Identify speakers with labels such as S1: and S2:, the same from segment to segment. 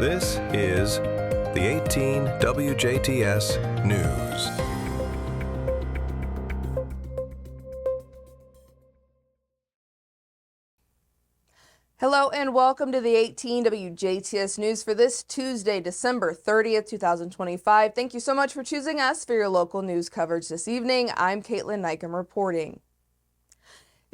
S1: This is the 18 WJTS News.
S2: Hello and welcome to the 18 WJTS News for this Tuesday, December 30th, 2025. Thank you so much for choosing us for your local news coverage this evening. I'm Kaitlyn Neukam reporting.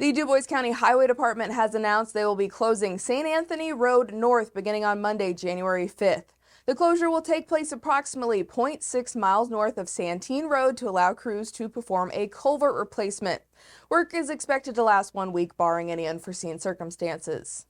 S2: The Dubois County Highway Department has announced they will be closing St. Anthony Road North beginning on Monday, January 5th. The closure will take place approximately 0.6 miles north of Santine Road to allow crews to perform a culvert replacement. Work is expected to last 1 week, barring any unforeseen circumstances.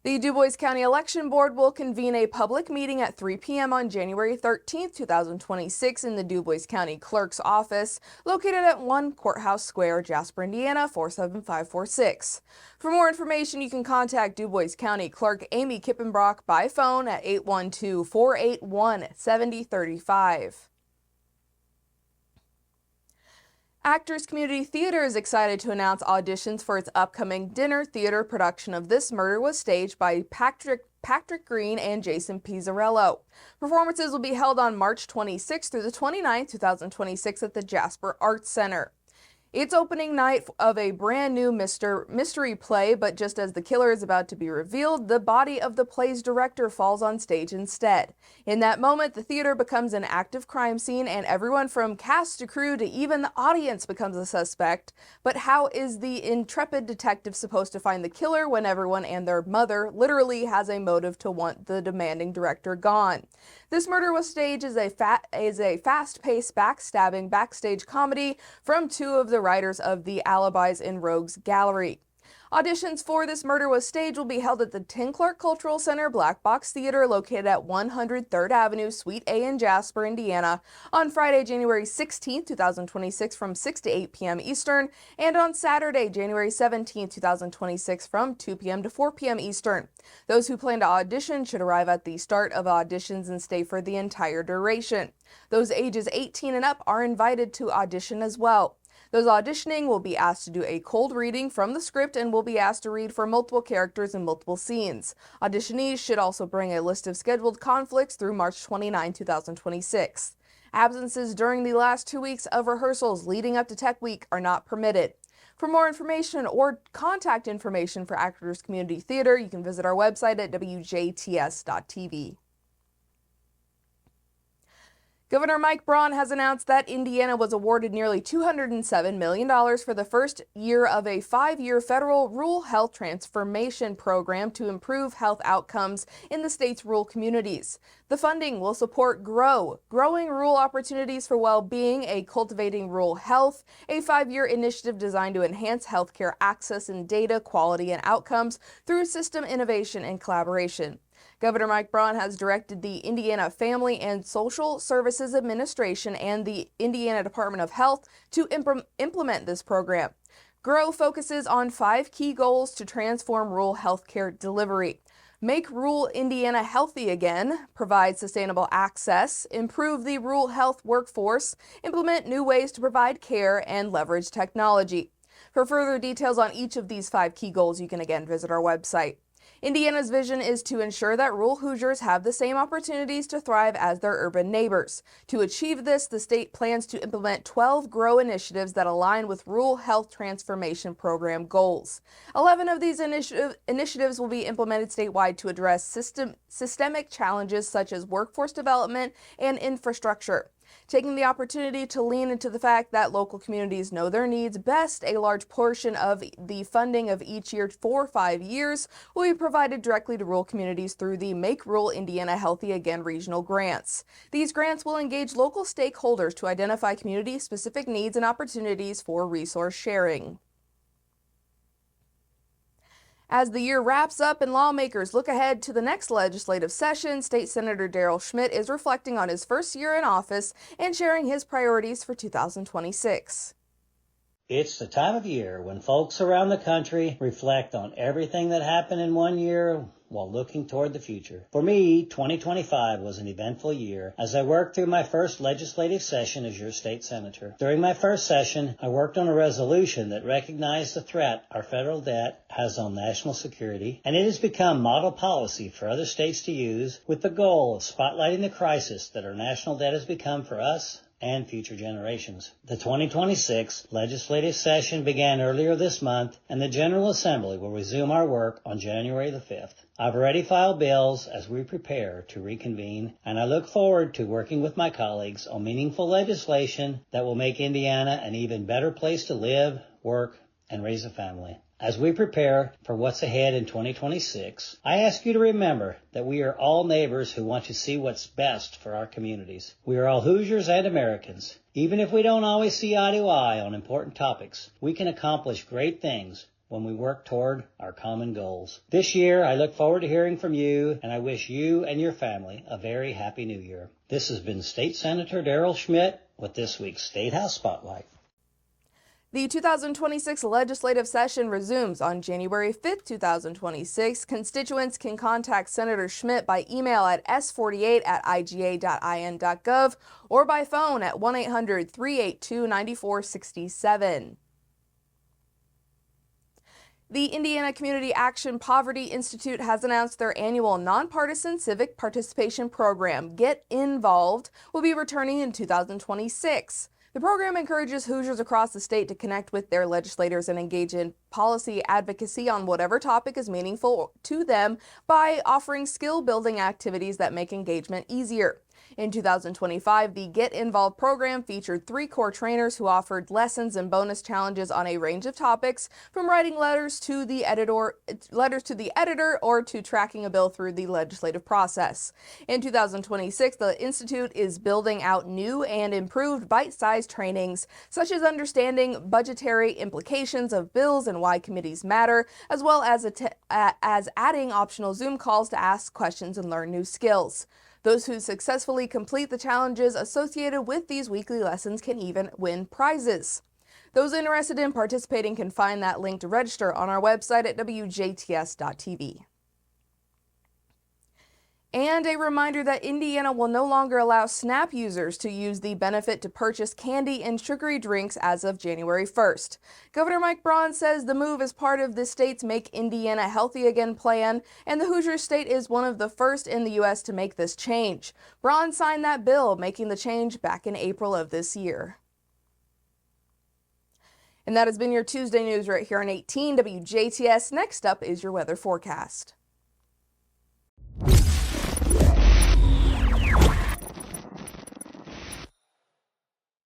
S2: The Dubois County Election Board will convene a public meeting at 3 p.m. on January 13, 2026 in the Dubois County Clerk's office, located at 1 Courthouse Square, Jasper, Indiana, 47546. For more information, you can contact Dubois County Clerk Amy Kippenbrock by phone at 812-481-7035. Actors Community Theater is excited to announce auditions for its upcoming dinner theater production of This Murder Was Staged by Patrick Green and Jason Pizzarello. Performances will be held on March 26th through the 29th, 2026 at the Jasper Arts Center. It's opening night of a brand new mystery play, but just as the killer is about to be revealed, the body of the play's director falls on stage instead. In that moment, the theater becomes an active crime scene, and everyone from cast to crew to even the audience becomes a suspect. But how is the intrepid detective supposed to find the killer when everyone and their mother literally has a motive to want the demanding director gone? This Murder Was Staged is a fast-paced backstabbing backstage comedy from two of the writers of the Alibis in Rogues Gallery. Auditions for This Murder Was Staged will be held at the Tim Clark Cultural Center Black Box Theater located at 100 3rd Avenue, Suite A in Jasper, Indiana, on Friday, January 16, 2026 from 6 to 8 p.m. Eastern, and on Saturday, January 17, 2026 from 2 p.m. to 4 p.m. Eastern. Those who plan to audition should arrive at the start of auditions and stay for the entire duration. Those ages 18 and up are invited to audition as well. Those auditioning will be asked to do a cold reading from the script and will be asked to read for multiple characters in multiple scenes. Auditionees should also bring a list of scheduled conflicts through March 29, 2026. Absences during the last 2 weeks of rehearsals leading up to Tech Week are not permitted. For more information or contact information for Actors Community Theater, you can visit our website at WJTS.tv. Governor Mike Braun has announced that Indiana was awarded nearly $207 million for the first year of a 5-year federal rural health transformation program to improve health outcomes in the state's rural communities. The funding will support Growing Rural Opportunities for Well-Being, a Cultivating Rural Health, a 5-year initiative designed to enhance healthcare access and data quality and outcomes through system innovation and collaboration. Governor Mike Braun has directed the Indiana Family and Social Services Administration and the Indiana Department of Health to implement this program. GROW focuses on 5 key goals to transform rural healthcare delivery. Make rural Indiana healthy again, provide sustainable access, improve the rural health workforce, implement new ways to provide care, and leverage technology. For further details on each of these 5 key goals, you can again visit our website. Indiana's vision is to ensure that rural Hoosiers have the same opportunities to thrive as their urban neighbors. To achieve this, the state plans to implement 12 GROW initiatives that align with Rural Health Transformation Program goals. 11 of these initiatives will be implemented statewide to address systemic challenges such as workforce development and infrastructure. Taking the opportunity to lean into the fact that local communities know their needs best, a large portion of the funding of each year for 5 years will be provided directly to rural communities through the Make Rural Indiana Healthy Again regional grants. These grants will engage local stakeholders to identify community-specific needs and opportunities for resource sharing. As the year wraps up and lawmakers look ahead to the next legislative session, State Senator Daryl Schmidt is reflecting on his first year in office and sharing his priorities for 2026.
S3: It's the time of year when folks around the country reflect on everything that happened in one year while looking toward the future. For me, 2025 was an eventful year as I worked through my first legislative session as your state senator. During my first session, I worked on a resolution that recognized the threat our federal debt has on national security, and it has become model policy for other states to use with the goal of spotlighting the crisis that our national debt has become for us and future generations. The 2026 legislative session began earlier this month, and the General Assembly will resume our work on January the 5th. I've already filed bills as we prepare to reconvene, and I look forward to working with my colleagues on meaningful legislation that will make Indiana an even better place to live, work, and raise a family. As we prepare for what's ahead in 2026, I ask you to remember that we are all neighbors who want to see what's best for our communities. We are all Hoosiers and Americans. Even if we don't always see eye to eye on important topics, we can accomplish great things when we work toward our common goals. This year, I look forward to hearing from you, and I wish you and your family a very happy new year. This has been State Senator Daryl Schmidt with this week's State House Spotlight.
S2: The 2026 legislative session resumes on January 5, 2026. Constituents can contact Senator Schmidt by email at s48@iga.in.gov or by phone at 1-800-382-9467. The Indiana Community Action Poverty Institute has announced their annual nonpartisan civic participation program, Get Involved, will be returning in 2026. The program encourages Hoosiers across the state to connect with their legislators and engage in policy advocacy on whatever topic is meaningful to them by offering skill-building activities that make engagement easier. In 2025, the Get Involved program featured 3 core trainers who offered lessons and bonus challenges on a range of topics, from writing letters to the editor or to tracking a bill through the legislative process. In 2026, the Institute is building out new and improved bite-sized trainings, such as understanding budgetary implications of bills and why committees matter, as well as adding optional Zoom calls to ask questions and learn new skills. Those who successfully complete the challenges associated with these weekly lessons can even win prizes. Those interested in participating can find that link to register on our website at WJTS.tv. And a reminder that Indiana will no longer allow SNAP users to use the benefit to purchase candy and sugary drinks as of January 1st. Governor Mike Braun says the move is part of the state's Make Indiana Healthy Again plan, and the Hoosier State is one of the first in the U.S. to make this change. Braun signed that bill, making the change back in April of this year. And that has been your Tuesday news right here on 18 WJTS. Next up is your weather forecast.